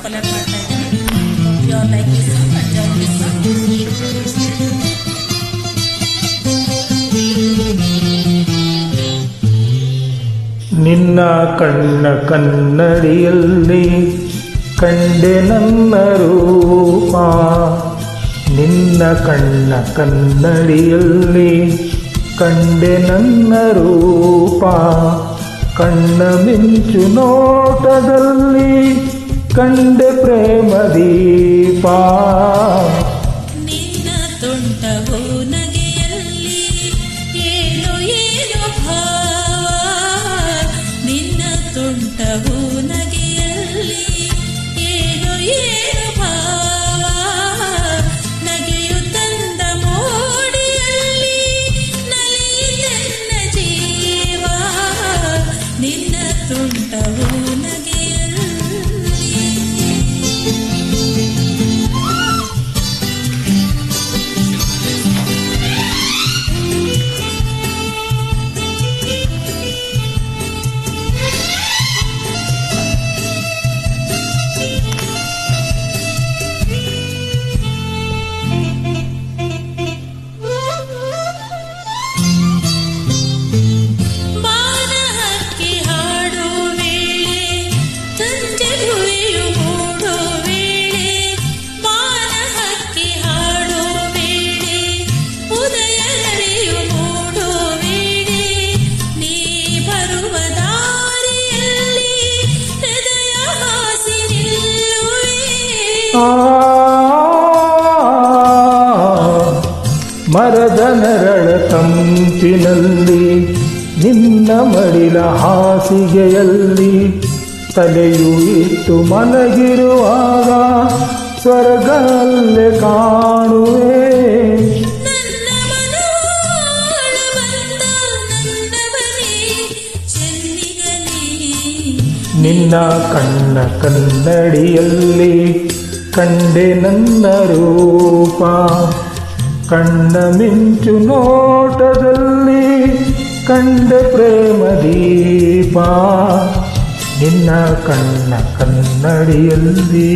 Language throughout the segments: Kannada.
ಕೊಲೆಕ್ಟ್ ಮಾಡ್ತಾ ಇದ್ದೀನಿ. You are like this song and join this song. ನಿನ್ನ ಕಣ್ಣ ಕನ್ನಡಿಯಲ್ಲಿ ಕಂಡೆ ನನ್ನ ರೂಪ, ನಿನ್ನ ಕಣ್ಣ ಕನ್ನಡಿಯಲ್ಲಿ ಕಂಡೆ ನನ್ನ ರೂಪ, ಕಣ್ಣ ಮಿಂಚು ನೋಟದಲ್ಲಿ ಕಂಡೆ ಪ್ರೇಮ ದೀಪ. ನಿನ್ನ ತುಂಟವು ನಗೆಯಲ್ಲಿ ಏನೋ ಏನೋ ಭಾವ, ನಿನ್ನ ತುಂಟವು ನಗೆಯಲ್ಲಿ ಏನೋ ಏನೋ ಭಾವ, ನಗೆಯು ತಂದ ಮೋಡಿಯಲ್ಲಿ ನಲಿದೆನ್ನ ಜೀವ, ನಿನ್ನ ತುಂಟವು ನಗೆಯಲ್ಲಿ. ಮರದ ನೆರಳ ತಂಪಿನಲ್ಲಿ ನಿನ್ನ ಮಡಿಲ ಹಾಸಿಗೆಯಲ್ಲಿ ತಲೆಯು ಇಟ್ಟು ಮಲಗಿರುವಾಗ ಸ್ವರ್ಗಲ್ಲೇ ಕಾಣುವೆ. ನಿನ್ನ ಕಣ್ಣ ಕನ್ನಡಿಯಲ್ಲಿ ಕಂಡೆ ನನ್ನ ರೂಪ, ಕಣ್ಣ ಮಿಂಚು ನೋಟದಲ್ಲಿ ಕಂಡೆ ಪ್ರೇಮ ದೀಪ, ನಿನ್ನ ಕಣ್ಣ ಕನ್ನಡಿಯಲ್ಲಿ.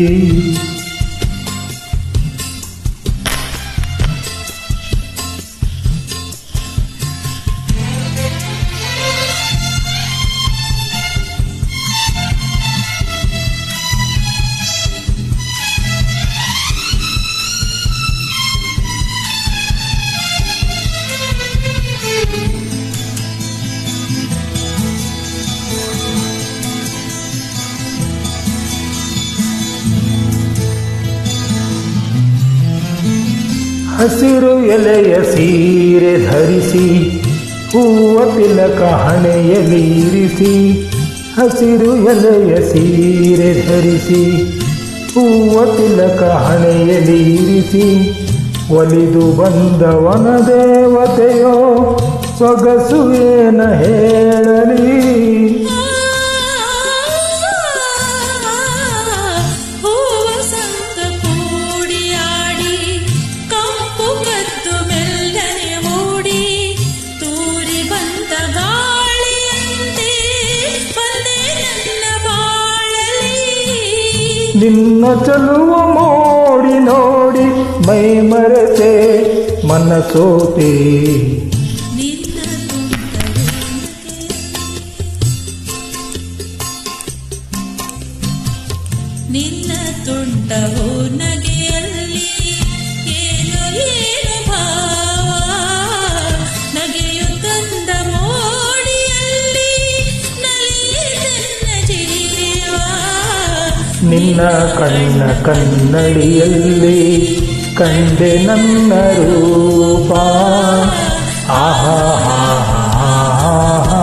ಹಸಿರು ಎಲೆಯ ಸೀರೆ ಧರಿಸಿ ಹೂವ ತಿಲಕ ಹಣೆಯಲಿರಿಸಿ, ಹಸಿರು ಎಲೆಯ ಸೀರೆ ಧರಿಸಿ ಹೂವ ತಿಲಕ ಹಣೆಯಲಿರಿಸಿ, ಒಲಿದು ಬಂದವನ ದೇವತೆಯೋ ಸೊಗಸುವೇನ ಹೇಳಲಿ. ನಿನ್ನ ಚಲುವ ಮೋಡಿ ನೋಡಿ ಮೈ ಮರೆತೆ ಮನಸೋತೆ, ನಿನ್ನ ತುಂಟವು ನಗೆಯಲ್ಲಿ ಏನೋ ಏನೋ ಭಾವ, ನಗೆಯು ತಂದ ಮೋಡಿಯಲ್ಲಿ ನಲಿದೆನ್ನ ಜೀವ, ನಿನ್ನ ಕಣ್ಣ ಕನ್ನಡಿಯಲ್ಲಿ ಕಂಡೆ ನನ್ನ ರೂಪ. ಆಹಾ ಹಾ ಹಾ ಹಾ.